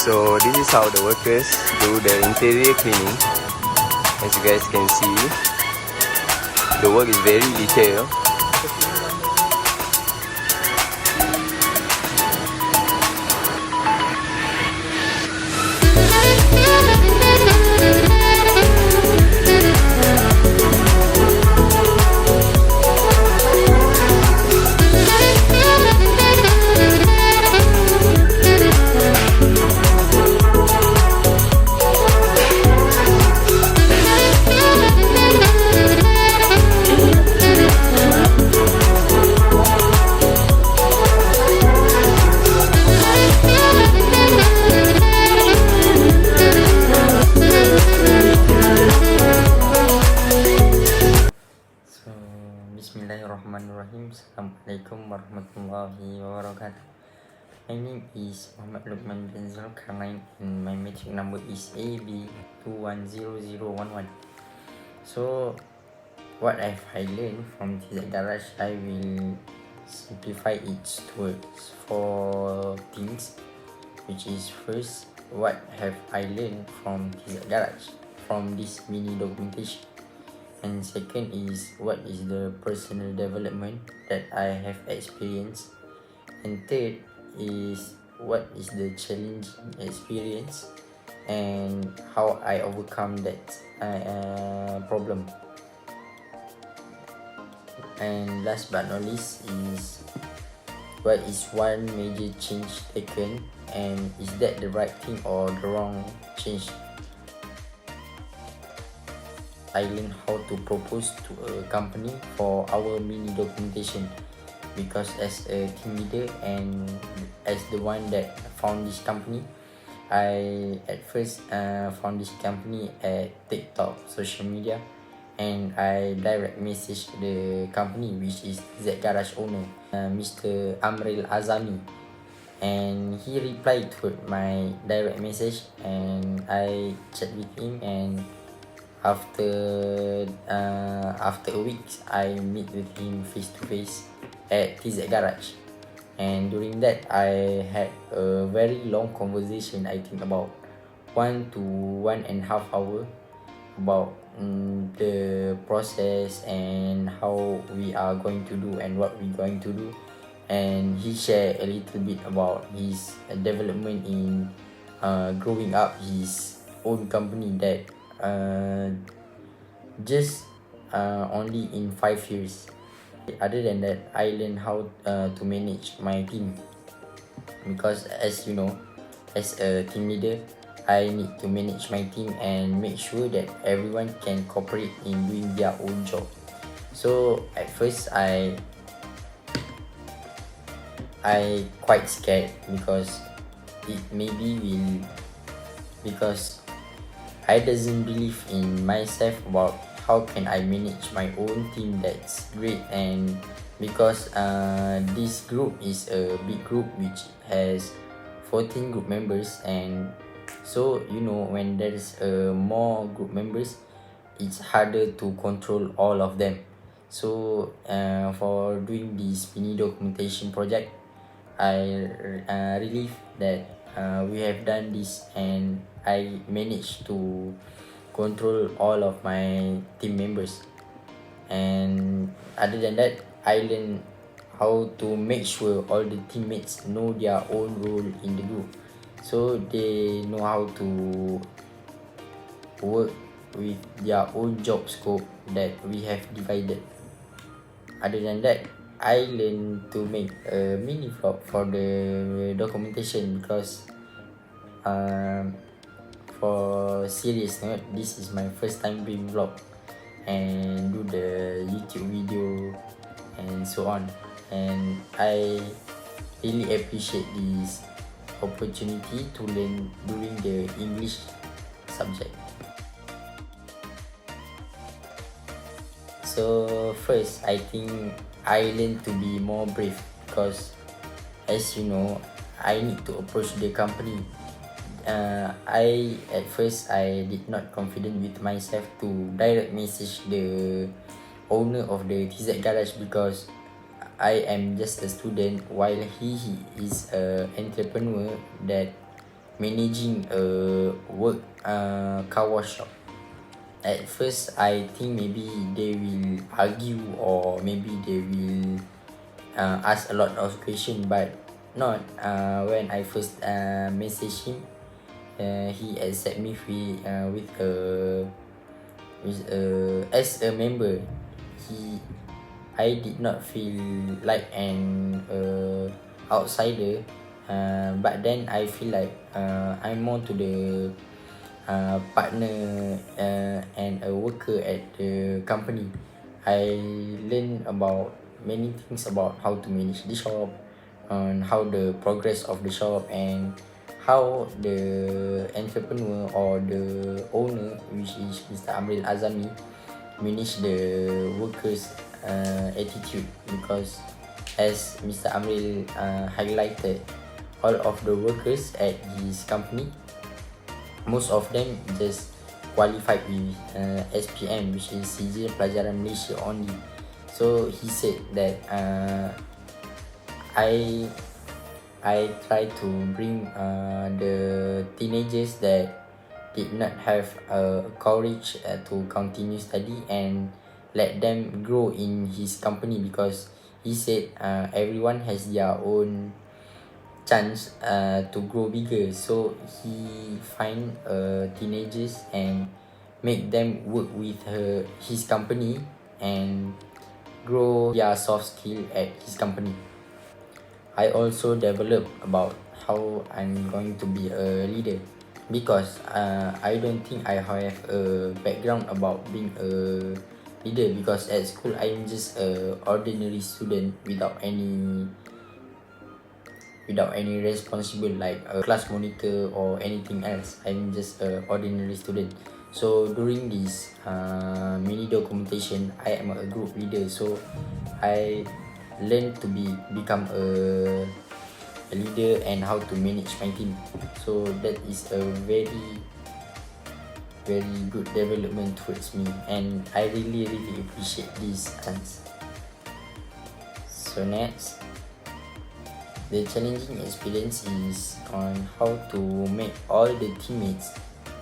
So this is how the workers do the interior cleaning. As you guys can see, the work is very detailed. Bismillahirrahmanirrahim. Assalamualaikum warahmatullahi wabarakatuh. My name is Muhammad Luqman bin Zulkarnain and my metric number is AB210011. So what I learned from this garage, I will simplify it towards 4 things, which is first, what have I learned from this garage, from this mini documentation. And second is, what is the personal development that I have experienced. And third is, what is the challenging experience and how I overcome that problem. And last but not least is, what is one major change taken, and is that the right thing or the wrong change. I learned how to propose to a company for our mini documentation, because as a team leader and as the one that found this company, I at first found this company at TikTok, social media, and I direct message the company, which is Z Garage owner, Mr. Amril Azami, and he replied to my direct message, and I chat with him, and after a week I meet with him face to face at TZ Garage. And during that, I had a very long conversation, I think about 1 to 1.5 hour, about the process and how we are going to do and what we're going to do, and he shared a little bit about his development in growing up his own company that just only in 5 years. Other than that, I learned how to manage my team, because as you know, as a team leader, I need to manage my team and make sure that everyone can cooperate in doing their own job. So at first I quite scared because it maybe will, because I doesn't believe in myself about how can I manage my own team that's great, and because this group is a big group which has 14 group members, and so you know when there's more group members, it's harder to control all of them. So for doing this mini documentation project, I relieve that we have done this and I managed to control all of my team members. And other than that, I learned how to make sure all the teammates know their own role in the group, so they know how to work with their own job scope that we have divided. Other than that, I learned to make a mini vlog for the documentation, because for serious note, this is my first time doing vlog and do the YouTube video and so on, and I really appreciate this opportunity to learn during the English subject. So first, I think I learned to be more brave, because as you know, I need to approach the company. At first I did not confident with myself to direct message the owner of the TZ Garage, because I am just a student while he is a entrepreneur that managing a work car wash shop. At first I think maybe they will argue, or maybe they will ask a lot of questions, but not. When I first message him, he accept me as a member. I did not feel like an outsider, but then I feel like I'm more to the partner and a worker at the company. I learn about many things about how to manage the shop, on how the progress of the shop, and how the entrepreneur or the owner, which is Mr. Amril Azami, manage the workers attitude, because as Mr. Amril highlighted, all of the workers at his company, most of them just qualified with SPM, which is Sijil Pelajaran Malaysia only. So he said that I try to bring the teenagers that did not have courage to continue study and let them grow in his company, because he said everyone has their own chance to grow bigger. So he find teenagers and make them work with his company and grow their soft skill at his company. I also develop about how I'm going to be a leader, because I don't think I have a background about being a leader, because at school I'm just a ordinary student without any responsible like a class monitor or anything else. I'm just a ordinary student. So during this mini documentation, I am a group leader, so I learn to become a leader and how to manage my team. So that is a very good development towards me, and I really appreciate this chance. So next, the challenging experience is on how to make all the teammates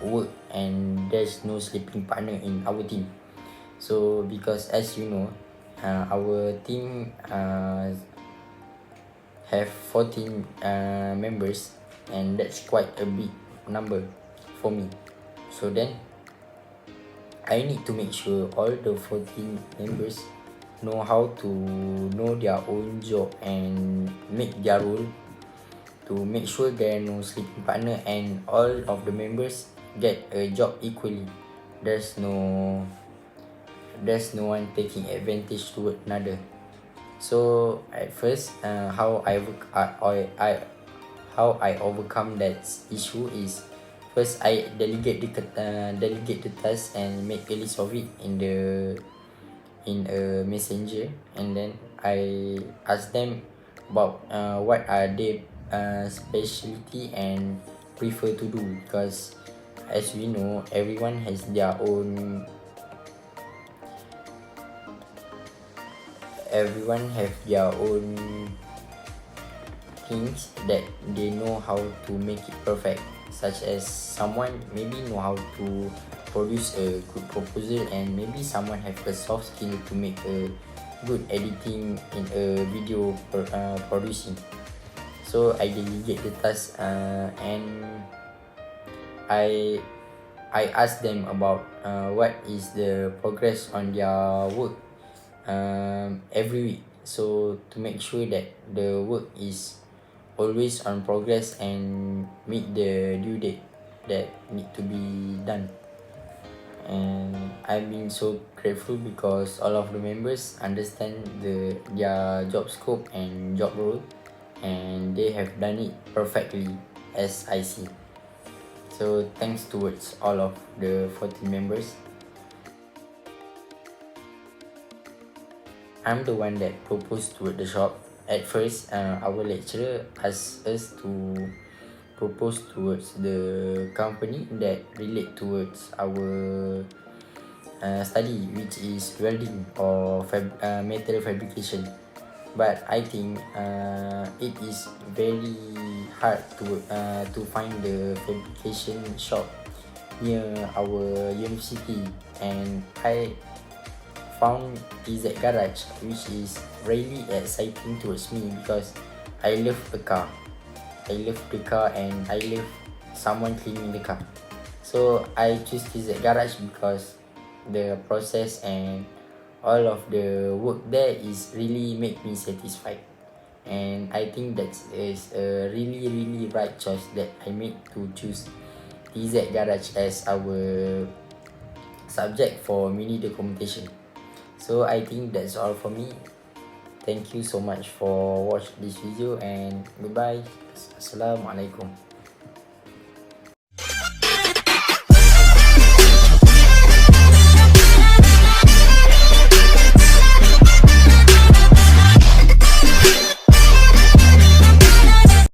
work and there's no sleeping partner in our team. So because as you know, our team have 14 members, and that's quite a big number for me. So then I need to make sure all the 14 members know how to know their own job and make their role, to make sure there are no sleeping partner and all of the members get a job equally. There's no one taking advantage toward another. So at first, how I overcome that issue is, first I delegate the task and make a list of it in a messenger, and then I ask them about what are their specialty and prefer to do, because as we know, everyone has their own things that they know how to make it perfect, such as someone maybe know how to produce a good proposal, and maybe someone have a soft skill to make a good editing in a video producing. So I delegate the task, and I ask them about what is the progress on their work every week, so to make sure that the work is always on progress and meet the due date that need to be done. And I've been so grateful because all of the members understand their job scope and job role, and they have done it perfectly as I see. So thanks towards all of the 14 members. I'm the one that proposed toward the shop. At first, our lecturer asked us to propose towards the company that relate towards our study, which is welding or metal fabrication. But I think it is very hard to find the fabrication shop near our university, and I found TZ Garage, which is really exciting towards me because I love the car. And I love someone cleaning the car. So I choose TZ Garage because the process and all of the work there is really make me satisfied. And I think that is a really right choice that I made to choose TZ Garage as our subject for mini documentation. So I think that's all for me. Thank you so much for watching this video, and goodbye. Assalamualaikum.